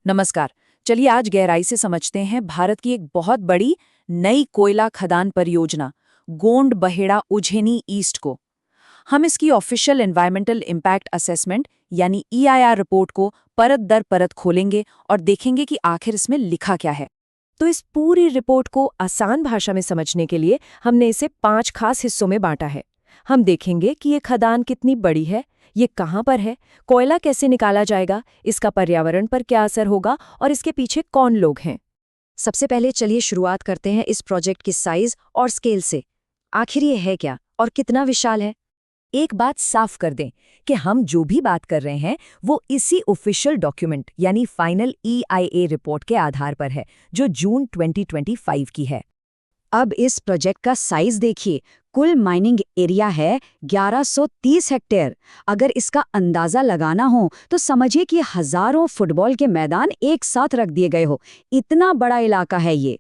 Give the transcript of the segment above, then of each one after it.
नमस्कार। चलिए आज गहराई से समझते हैं भारत की एक बहुत बड़ी नई कोयला खदान परियोजना गोंड बहेड़ा उज्जैनी ईस्ट को। हम इसकी ऑफिशियल एनवायरमेंटल इम्पैक्ट असेसमेंट यानी EIR रिपोर्ट को परत दर परत खोलेंगे और देखेंगे कि आखिर इसमें लिखा क्या है। तो इस पूरी रिपोर्ट को आसान भाषा में समझने के लिए हमने इसे 5 खास हिस्सों में बांटा है। हम देखेंगे कि ये खदान कितनी बड़ी है, ये कहाँ पर है, कोयला कैसे निकाला जाएगा, इसका पर्यावरण पर क्या असर होगा और इसके पीछे कौन लोग हैं। सबसे पहले चलिए शुरुआत करते हैं इस प्रोजेक्ट की साइज और स्केल से। आखिर ये है क्या और कितना विशाल है? एक बात साफ कर दें कि हम जो भी बात कर रहे हैं वो इसी ऑफिशियल डॉक्यूमेंट यानी फाइनल EIA रिपोर्ट के आधार पर है, जो जून 2025 की है। अब इस प्रोजेक्ट का साइज देखिए। कुल माइनिंग एरिया है 1130 हेक्टेयर। अगर इसका अंदाजा लगाना हो तो समझिए कि हजारों फुटबॉल के मैदान एक साथ रख दिए गए हो। इतना बड़ा इलाका है ये।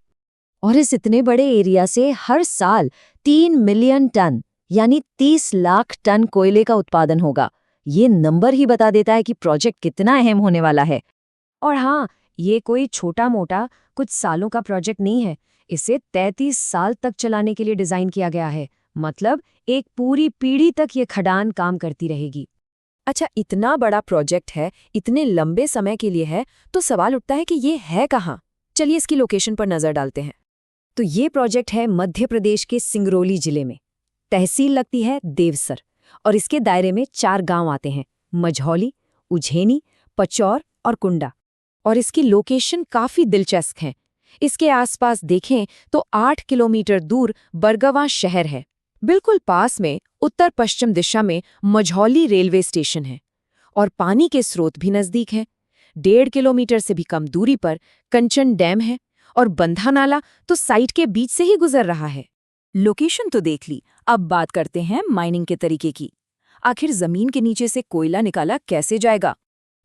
और इस इतने बड़े एरिया से हर साल 3 मिलियन टन यानी 30 लाख टन कोयले का उत्पादन होगा। ये नंबर ही बता देता है कि प्रोजेक्ट कितना अहम होने वाला है। और हाँ, ये कोई छोटा मोटा कुछ सालों का प्रोजेक्ट नहीं है। इसे 33 साल तक चलाने के लिए डिजाइन किया गया है। मतलब एक पूरी पीढ़ी तक ये खदान काम करती रहेगी। अच्छा, इतना बड़ा प्रोजेक्ट है, इतने लंबे समय के लिए है, तो सवाल उठता है कि ये है कहाँ। चलिए इसकी लोकेशन पर नजर डालते हैं। तो ये प्रोजेक्ट है मध्य प्रदेश के सिंगरौली जिले में। तहसील लगती है देवसर और इसके दायरे में 4 गांव आते हैं: मझौली, उज्जैनी, पचौर और कुंडा। और इसकी लोकेशन काफी दिलचस्प है। इसके आसपास देखें तो 8 किलोमीटर दूर बरगवां शहर है। बिल्कुल पास में उत्तर पश्चिम दिशा में मझौली रेलवे स्टेशन है और पानी के स्रोत भी नजदीक हैं। 1.5 किलोमीटर से भी कम दूरी पर कंचन डैम है और बंधा नाला तो साइट के बीच से ही गुजर रहा है। लोकेशन तो देख ली, अब बात करते हैं माइनिंग के तरीके की। आखिर जमीन के नीचे से कोयला निकाला कैसे जाएगा?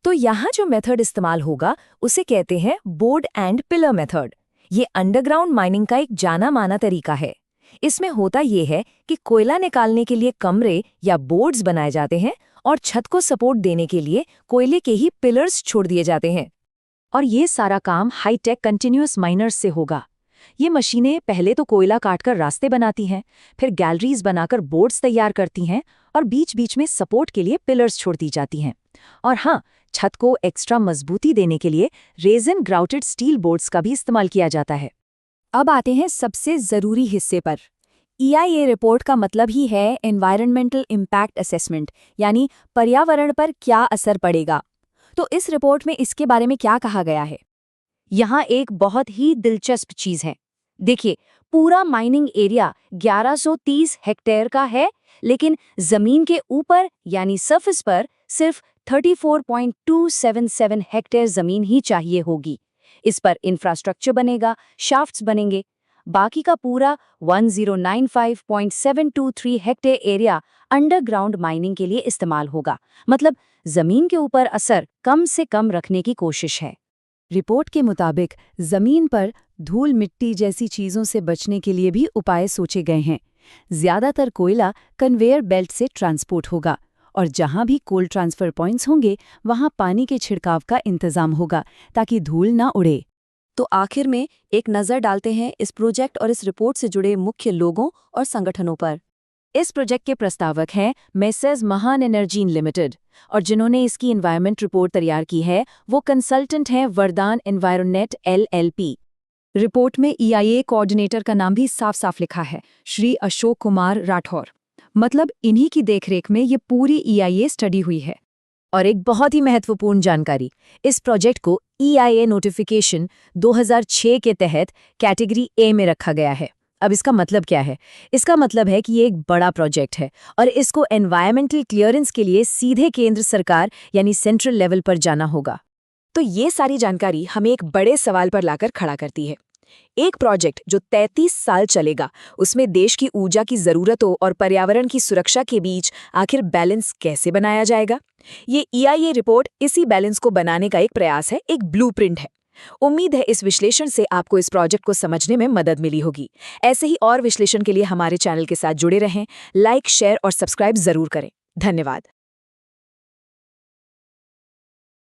तो यहाँ जो मेथड इस्तेमाल होगा उसे कहते हैं बोर्ड एंड पिलर मेथड। ये अंडरग्राउंड माइनिंग का एक जाना माना तरीका है। इसमें होता ये है कि कोयला निकालने के लिए कमरे या बोर्ड्स बनाए जाते हैं और छत को सपोर्ट देने के लिए कोयले के ही पिलर्स छोड़ दिए जाते हैं। और ये सारा काम हाईटेक कंटिन्यूअस माइनर्स से होगा। ये मशीनें पहले तो कोयला काटकर रास्ते बनाती हैं, फिर गैलरीज बनाकर बोर्ड्स तैयार करती हैं और बीच बीच में सपोर्ट के लिए पिलर्स छोड़ दी जाती हैं। और हाँ, छत को एक्स्ट्रा मजबूती देने के लिए रेजिन ग्राउटेड स्टील बोर्ड्स का भी इस्तेमाल किया जाता है। अब आते हैं सबसे जरूरी हिस्से पर। EIA रिपोर्ट का मतलब ही है एनवायरमेंटल इम्पैक्ट असेसमेंट, यानी पर्यावरण पर क्या असर पड़ेगा। तो इस रिपोर्ट में इसके बारे में क्या कहा गया है? यहाँ एक बहुत ही दिलचस्प चीज है। देखिए, पूरा माइनिंग एरिया 1130 हेक्टेयर का है, लेकिन जमीन के ऊपर यानी सरफेस पर सिर्फ 34.277 हेक्टेयर जमीन ही चाहिए होगी। इस पर इंफ्रास्ट्रक्चर बनेगा, शाफ्ट्स बनेंगे। बाकी का पूरा 1095.723 हेक्टेयर एरिया अंडरग्राउंड माइनिंग के लिए इस्तेमाल होगा। मतलब जमीन के ऊपर असर कम से कम रखने की कोशिश है। रिपोर्ट के मुताबिक जमीन पर धूल मिट्टी जैसी चीजों से बचने के लिए भी उपाय सोचे गए हैं। ज्यादातर कोयला कन्वेयर बेल्ट से ट्रांसपोर्ट होगा और जहां भी कोल ट्रांसफर पॉइंट्स होंगे वहां पानी के छिड़काव का इंतजाम होगा ताकि धूल ना उड़े। तो आखिर में एक नज़र डालते हैं इस प्रोजेक्ट और इस रिपोर्ट से जुड़े मुख्य लोगों और संगठनों पर। इस प्रोजेक्ट के प्रस्तावक हैं मेसर्स महान एनर्जी लिमिटेड और जिन्होंने इसकी एनवायरमेंट रिपोर्ट तैयार की है वो कंसल्टेंट हैं वरदान एनवायरोनेट LLP। रिपोर्ट में EIA कोऑर्डिनेटर का नाम भी साफ साफ लिखा है, श्री अशोक कुमार राठौर। मतलब इन्हीं की देखरेख में ये पूरी EIA स्टडी हुई है। और एक बहुत ही महत्वपूर्ण जानकारी, इस प्रोजेक्ट को EIA नोटिफिकेशन 2006 के तहत कैटेगरी A में रखा गया है। अब इसका मतलब क्या है? इसका मतलब है कि ये एक बड़ा प्रोजेक्ट है और इसको एनवायरमेंटल क्लियरेंस के लिए सीधे केंद्र सरकार यानी सेंट्रल लेवल पर जाना होगा। तो ये सारी जानकारी हमें एक बड़े सवाल पर लाकर खड़ा करती है। एक प्रोजेक्ट जो 33 साल चलेगा, उसमें देश की ऊर्जा की जरूरतों और पर्यावरण की सुरक्षा के बीच आखिर बैलेंस कैसे बनाया जाएगा? ये EIA रिपोर्ट इसी बैलेंस को बनाने का एक प्रयास है, एक ब्लूप्रिंट है। उम्मीद है इस विश्लेषण से आपको इस प्रोजेक्ट को समझने में मदद मिली होगी। ऐसे ही और विश्लेषण के लिए हमारे चैनल के साथ जुड़े रहें, लाइक, शेयर और सब्सक्राइब जरूर करें। धन्यवाद।